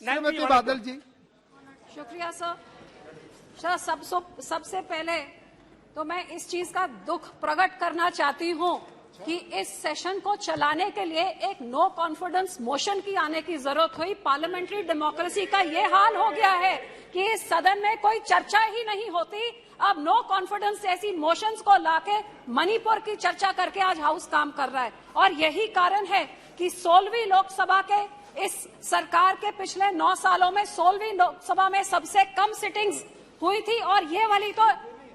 श्रीमती बादल जी। शुक्रिया सर। सबसे पहले तो मैं इस चीज का दुख प्रकट करना चाहती हूँ कि इस सेशन को चलाने के लिए एक नो कॉन्फिडेंस मोशन की आने की जरूरत हुई। पार्लियामेंट्री डेमोक्रेसी का ये हाल हो गया है कि इस सदन में कोई चर्चा ही नहीं होती। अब नो कॉन्फिडेंस जैसी मोशंस को लाके मणिपुर की चर्चा करके आज हाउस काम कर रहा है, और यही कारण है कि 16वीं लोकसभा के इस सरकार के पिछले 9 सालों में 16वीं लोकसभा में सबसे कम सिटिंग्स हुई थी, और ये वाली तो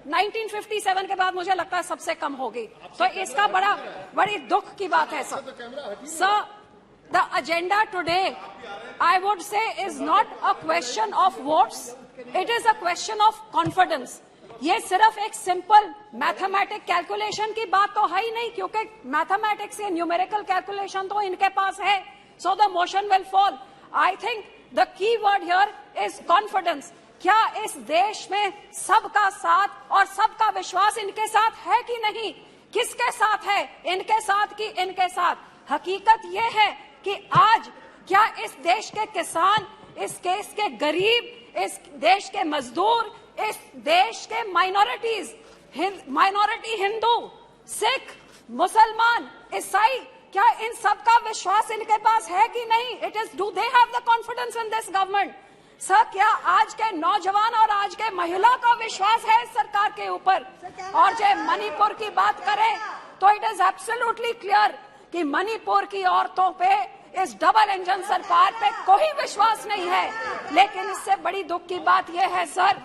1957 के बाद मुझे लगता है सबसे कम होगी। तो इसका बड़ी दुख की बात है sir. The agenda today I would say is not a question of votes, it is a question of confidence. ये सिर्फ एक सिंपल मैथमेटिक कैलकुलेशन की बात तो है ही नहीं, क्योंकि मैथमेटिक्स या न्यूमेरिकल कैलकुलेशन तो इनके पास है। So the motion will fall. I think the key word here is confidence. क्या इस देश में सबका साथ और सबका विश्वास इनके साथ है कि नहीं? किसके साथ है, इनके साथ कि इनके साथ? हकीकत यह है कि आज क्या इस देश के किसान, इस देश के गरीब, इस देश के मजदूर, इस देश के माइनॉरिटी हिंदू, सिख, मुसलमान, ईसाई, क्या इन सबका विश्वास इनके पास है कि नहीं? It is do they have the confidence in this government? Sir, क्या आज के नौजवान और आज के महिला का विश्वास है इस सरकार के ऊपर? और जब मणिपुर की बात करें तो इट इज एब्सोल्युटली क्लियर कि मणिपुर की औरतों पे इस डबल इंजन सरकार पे कोई विश्वास नहीं है। लेकिन इससे बड़ी दुख की बात यह है सर,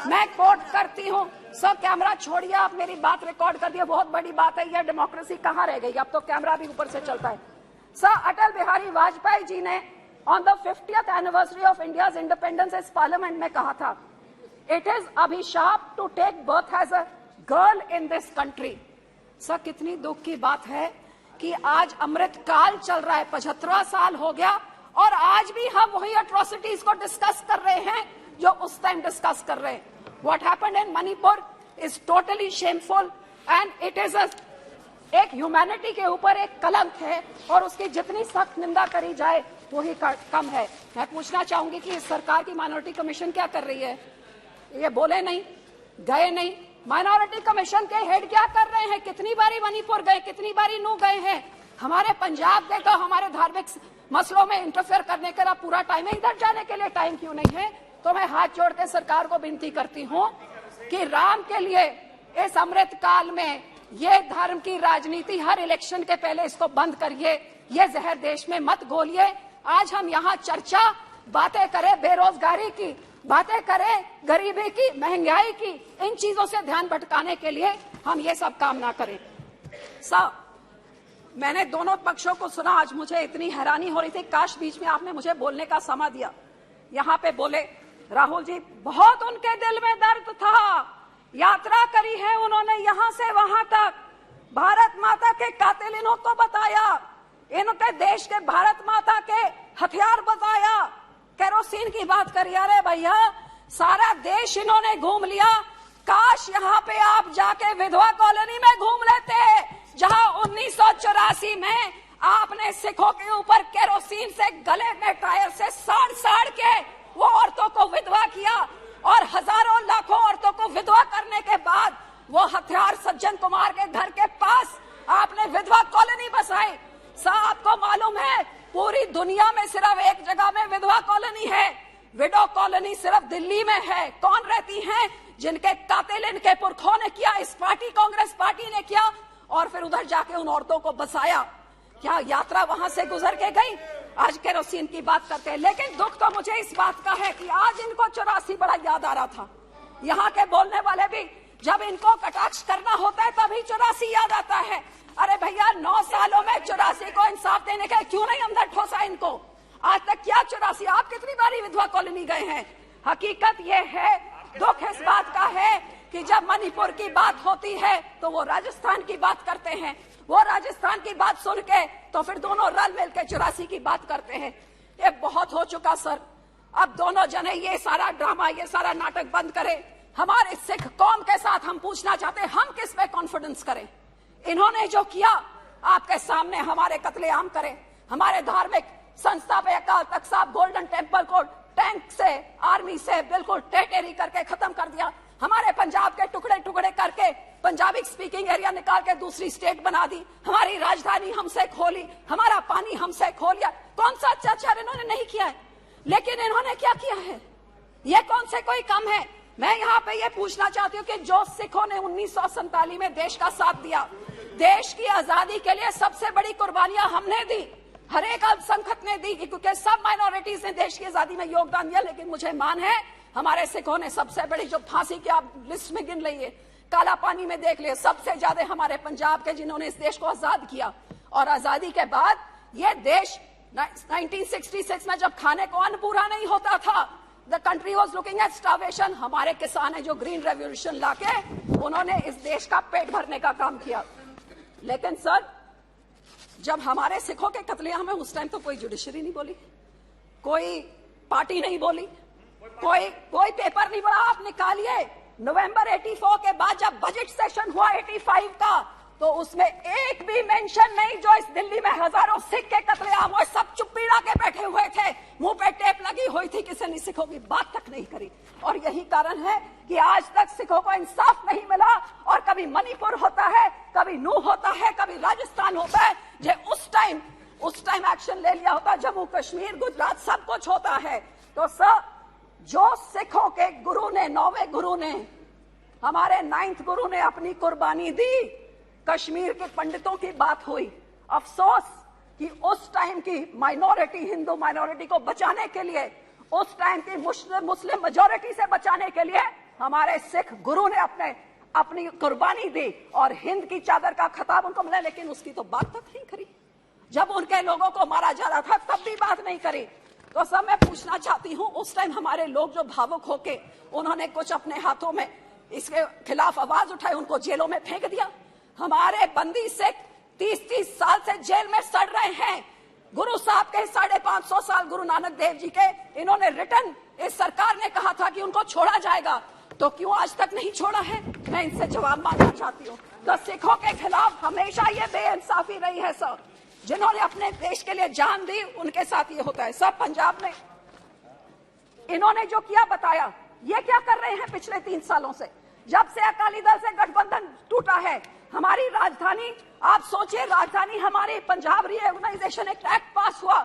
मैं कोट करती हूँ सर, कैमरा छोड़िए, आप मेरी बात रिकॉर्ड कर दिए, बहुत बड़ी बात है। यह डेमोक्रेसी कहाँ रह गई? अब तो कैमरा भी ऊपर से चलता है। सर, अटल बिहारी वाजपेयी जी ने on the 50th anniversary of India's independence इस पार्लियामेंट में कहा था, इट इज अभिशाप to take birth as a girl in this country. Sir, कितनी दुख की बात है कि आज अमृत काल चल रहा है, 75वां साल हो गया, और आज भी हम वही अट्रॉसिटीज को डिस्कस कर रहे हैं जो उस टाइम डिस्कस कर रहे हैं। What happened in Manipur is totally shameful and it is एक ह्यूमैनिटी के ऊपर एक कलंक है, और उसकी जितनी सख्त निंदा करी जाए वही कम है। मैं पूछना चाहूंगी कि इस सरकार की माइनॉरिटी कमीशन क्या कर रही है? ये बोले नहीं, गए नहीं। माइनॉरिटी कमीशन के हेड क्या कर रहे हैं? कितनी बारी मणिपुर गए, कितनी बारी नू गए हैं? हमारे पंजाब गए तो हमारे धार्मिक मसलों में इंटरफेयर करने का पूरा टाइम है, इधर जाने के लिए टाइम क्यों नहीं है? तो मैं हाथ जोड़ के सरकार को विनती करती हूँ कि राम के लिए इस अमृत काल में ये धर्म की राजनीति हर इलेक्शन के पहले इसको बंद करिए, ये जहर देश में मत घोलिए। आज हम यहाँ बातें करें बेरोजगारी की, बातें करें गरीबी की, महंगाई की, इन चीजों से ध्यान भटकाने के लिए हम ये सब काम ना करें। साहब, मैंने दोनों पक्षों को सुना, आज मुझे इतनी हैरानी हो रही थी, काश बीच में आपने मुझे बोलने का समय दिया। यहाँ पे बोले राहुल जी, बहुत उनके दिल में दर्द था, यात्रा करी है उन्होंने यहाँ से वहां तक, भारत माता के कातिलों को बताया, इनके देश के भारत माता के हथियार बताया, केरोसिन की बात करी। अरे भैया, सारा देश इन्होंने घूम लिया, काश यहाँ पे आप जाके विधवा कॉलोनी में घूम लेते, जहाँ 1984 में आपने सिखों के ऊपर केरोसिन से गले में टायर से साड़ के वो औरतों को विधवा किया, और हजारों लाखों औरतों को विधवा करने के बाद वो हथियार सज्जन कुमार के घर के पास आपने विधवा कॉलोनी बसाई। साहब, आपको मालूम है पूरी दुनिया में सिर्फ एक जगह में विधवा कॉलोनी है, विडो कॉलोनी सिर्फ दिल्ली में है। कौन रहती हैं? जिनके कातिल इनके पुरखों ने किया, इस पार्टी कांग्रेस पार्टी ने किया, और फिर उधर जाके उन औरतों को बसाया। क्या यात्रा वहां से गुजर के गई? आज केरोसिन की बात करते हैं। लेकिन दुख तो मुझे इस बात का है कि आज इनको 84 बड़ा याद आ रहा था। यहाँ के बोलने वाले भी जब इनको कटाक्ष करना होता है तभी 84 याद आता है। अरे भैया, 9 सालों में 84 को इंसाफ देने का क्यों नहीं अंदर ठोसा इनको? आज तक क्या 84? आप कितनी बारी विधवा कॉलोनी गए हैं? हकीकत ये है, दुख इस बात का है कि जब मणिपुर की बात होती है तो वो राजस्थान की बात करते हैं, वो राजस्थान की बात सुन के तो फिर दोनों रल मिल के 84 की बात करते हैं। ये बहुत हो चुका सर, अब दोनों जने ये सारा ड्रामा, ये सारा नाटक बंद करें। हमारे सिख कौम के साथ हम पूछना चाहते हैं, हम किस पे कॉन्फिडेंस करें? इन्होंने जो किया आपके सामने हमारे कत्लेआम करें, हमारे धार्मिक संस्था पे अकाल तख्त साहब, गोल्डन टेम्पल को पानी से बिल्कुल टेटेरी करके खत्म कर दिया। हमारे पंजाब के टुकड़े टुकड़े करके पंजाबी स्पीकिंग एरिया निकाल के दूसरी स्टेट बना दी। हमारी राजधानी हमसे खोली, हमारा पानी हमसे खो लिया। कौन सा अत्याचार इन्होंने नहीं किया है, लेकिन इन्होंने क्या किया है? ये कौन से कोई कम है? मैं यहाँ पे ये पूछना चाहती हूँ कि जो सिखों ने 1947 में देश का साथ दिया, देश की आजादी के लिए सबसे बड़ी कुर्बानियां हमने दी, हर एक अल्पसंख्यक ने दी, क्योंकि सब माइनॉरिटीज ने देश की आजादी में योगदान दिया। लेकिन मुझे मान है हमारे सिखों ने सबसे बड़ी, जो फांसी की आप लिस्ट में गिन लीजिए, काला पानी में देख लिए, सबसे ज्यादा हमारे पंजाब के जिन्होंने इस देश को आजाद किया। और आजादी के बाद ये देश 1966 में जब खाने को अन्न पूरा नहीं होता था, the country was looking at starvation, हमारे किसान है जो ग्रीन रेवोल्यूशन लाके उन्होंने इस देश का पेट भरने का काम किया। लेकिन सर, जब हमारे सिखों के कत्लेआम में उस टाइम तो कोई जुडिशरी नहीं बोली, कोई पार्टी नहीं बोली, कोई पेपर नहीं पड़ा। आप निकालिए नवंबर 84 के बाद जब बजट सेशन हुआ 85 का, तो उसमें एक भी मेंशन नहीं जो इस दिल्ली में हजारों सिख के कत्लेआम हुए, सब चुप्पीड़ा के बैठे हुए थे, मुंह पे टेप लगी हुई थी, किसी ने सिखों की बात तक नहीं करी। और यही कारण है कि आज तक सिखों को इंसाफ नहीं मिला। और कभी मणिपुर होता है, कभी नूह होता है, कभी राजस्थान होता है, जो उस टाइम एक्शन ले लिया होता, जम्मू कश्मीर गुजरात सब कुछ होता है। तो सर, जो सिखों के गुरु ने, 9वें गुरु ने, हमारे 9th गुरु ने अपनी कुर्बानी दी, कश्मीर के पंडितों की बात हुई। अफसोस कि उस टाइम की माइनॉरिटी, हिंदू माइनॉरिटी को बचाने के लिए, उस टाइम की मुस्लिम मेजॉरिटी से बचाने के लिए हमारे सिख गुरु ने अपनी कुर्बानी दी और हिंद की चादर का खिताब उनको मिला। लेकिन उसकी तो बात तक नहीं करी। जब उनके लोगों को मारा जा रहा था तब भी बात नहीं करी। तो सब मैं पूछना चाहती हूँ, उस टाइम हमारे लोग जो भावुक होके उन्होंने कुछ अपने हाथों में इसके खिलाफ आवाज उठाई, उनको जेलों में फेंक दिया। हमारे बंदी सिख 30-30 साल से जेल में सड़ रहे हैं। गुरु साहब के 550 साल गुरु नानक देव जी के, इन्होंने रिटर्न, इस सरकार ने कहा था कि उनको छोड़ा जाएगा, तो क्यों आज तक नहीं छोड़ा है? मैं इनसे जवाब मांगना चाहती हूँ। तो सिखों के खिलाफ हमेशा ये बेइंसाफी रही है सर। जिन्होंने अपने देश के लिए जान दी, उनके साथ ये होता है। सब पंजाब में इन्होंने जो किया बताया, ये क्या कर रहे हैं पिछले 3 सालों से, जब से अकाली दल से गठबंधन टूटा है। हमारी राजधानी, आप सोचिए, राजधानी हमारी पंजाब रीऑर्गेनाइजेशन एक्ट पास हुआ,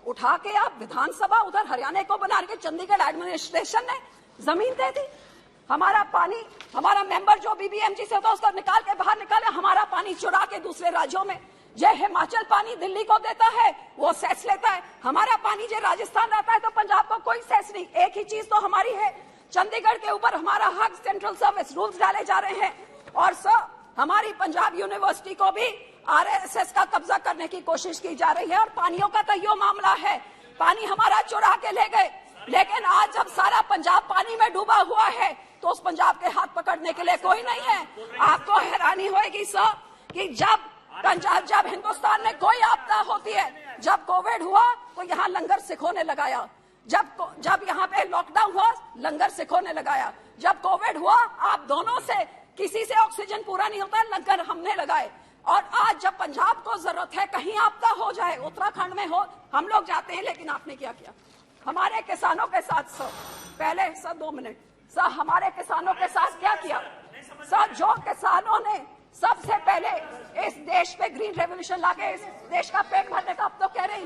उठा के आप विधानसभा उधर हरियाणा को बना के चंडीगढ़ एडमिनिस्ट्रेशन ने जमीन दे दी। हमारा पानी, हमारा मेंबर जो बीबीएमजी से होता उसको निकाल के बाहर निकाले, हमारा पानी चुरा के दूसरे राज्यों में। जो हिमाचल पानी दिल्ली को देता है वो सेस लेता है, हमारा पानी जो राजस्थान आता है तो पंजाब को कोई सेस नहीं। एक ही चीज तो हमारी है, चंडीगढ़ के ऊपर हमारा हक, सेंट्रल सर्विस रूल्स डाले जा रहे हैं। और सर, हमारी पंजाब यूनिवर्सिटी को भी आरएसएस का कब्जा करने की कोशिश की जा रही है। और पानियों का तो यो मामला है, पानी हमारा चुरा के ले गए। लेकिन आज जब सारा पंजाब पानी में डूबा हुआ है तो उस पंजाब के हाथ पकड़ने के लिए कोई नहीं है। आपको हैरानी होगी सर कि जब हिंदुस्तान में कोई आपदा होती है, जब कोविड हुआ तो यहाँ लंगर सिखों ने लगाया, जब यहाँ पे लॉकडाउन हुआ लंगर सिखों ने लगाया, जब कोविड हुआ आप दोनों से किसी से ऑक्सीजन पूरा नहीं होता, लंगर हमने लगाए। और आज जब पंजाब को जरूरत है, कहीं आपदा हो जाए, उत्तराखंड में हो, हम लोग जाते हैं। लेकिन आपने क्या किया हमारे किसानों के साथ सर? पहले सर 2 मिनट सर, हमारे किसानों के साथ क्या किया सर? जो किसानों ने सबसे पहले इस देश पे ग्रीन रेवोल्यूशन लाके इस देश का पेट भरने का, अब तो कह रहे हैं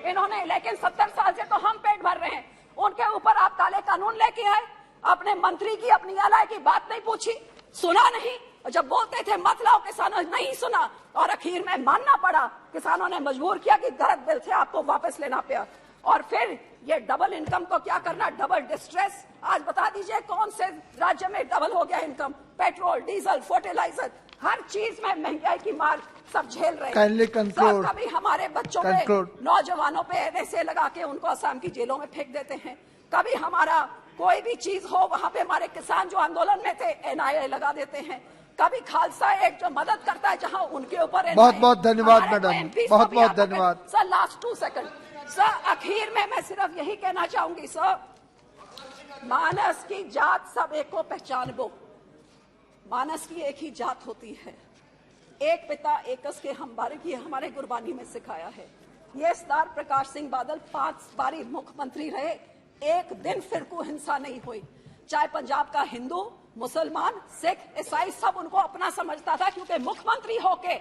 इन्होंने, लेकिन 70 साल से तो हम पेट भर रहे हैं। उनके ऊपर आप काले कानून लेके आए, अपने मंत्री की, अपनी एलआई की बात नहीं पूछी, सुना नहीं। जब बोलते थे मत लाओ, किसानों ने नहीं सुना और आखिर में मानना पड़ा। किसानों ने मजबूर किया कि गलत बिल थे, आपको वापस लेना पड़ा। और फिर ये डबल इनकम को क्या करना, डबल डिस्ट्रेस। आज बता दीजिए कौन से राज्य में डबल हो गया इनकम? पेट्रोल, डीजल, फर्टिलाइजर, हर चीज में महंगाई की मार सब झेल रहे हैं। कभी हमारे बच्चों पे, नौजवानों पे ऐसे लगा के उनको असम की जेलों में फेंक देते हैं। कभी हमारा कोई भी चीज हो, वहां पे हमारे किसान जो आंदोलन में थे एनआईए लगा देते हैं। कभी खालसा एक जो मदद करता है जहां उनके ऊपर। बहुत बहुत धन्यवाद मैडम, बहुत बहुत धन्यवाद सर। लास्ट 2 सेकंड सर, आखिर में मैं सिर्फ यही कहना चाहूंगी सर, मानस की जात सब एक को पहचानबो। मानस की एक ही जात होती है, एक पिता एकस के हम बारे की हमारे गुरबानी में सिखाया है। ये सरदार प्रकाश सिंह बादल 5 बारी मुख्यमंत्री रहे, एक दिन फिरकू हिंसा नहीं हुई। चाहे पंजाब का हिंदू, मुसलमान, सिख, ईसाई सब उनको अपना समझता था, क्योंकि मुख्यमंत्री होके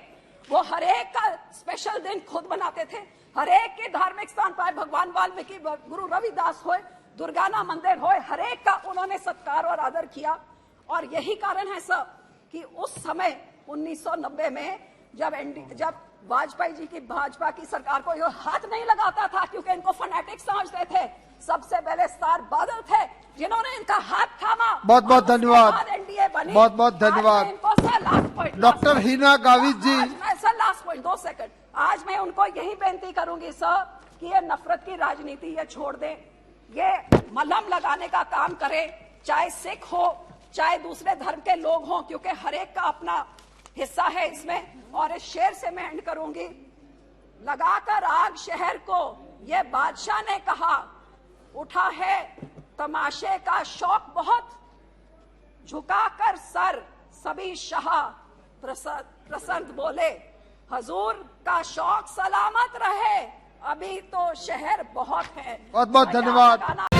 वो हर एक का स्पेशल दिन खुद बनाते थे। हर एक के धार्मिक स्थान पर, भगवान वाल्मीकि, गुरु रविदास होए, दुर्गाना मंदिर होए, हर एक का उन्होंने सत्कार और आदर किया। और यही कारण है सर कि उस समय 1990 में जब वाजपेयी जी की भाजपा की सरकार को ये हाथ नहीं लगाता था, क्योंकि इनको फैनेटिक समझते थे, सबसे पहले स्टार बादल थे जिन्होंने इनका हाथ थामा। बहुत बहुत धन्यवाद, एनडीए बनी। बहुत बहुत धन्यवाद। Doctor Heena Gavit ji. Sir last point, 2 second. आज मैं उनको यही बेनती करूंगी सर कि ये नफरत की राजनीति ये छोड़ दें, ये मलहम लगाने का काम करें, चाहे सिख हो चाहे दूसरे धर्म के लोग हों, क्योंकि हर एक का अपना हिस्सा है इसमें। और इस शेर से मैं एंड करूंगी, लगाकर आग शहर को ये बादशाह ने कहा, उठा है तमाशे का शौक बहुत, झुकाकर सर सभी शाह प्रसन्न बोले, हजूर का शौक सलामत रहे, अभी तो शहर बहुत है। बहुत बहुत धन्यवाद।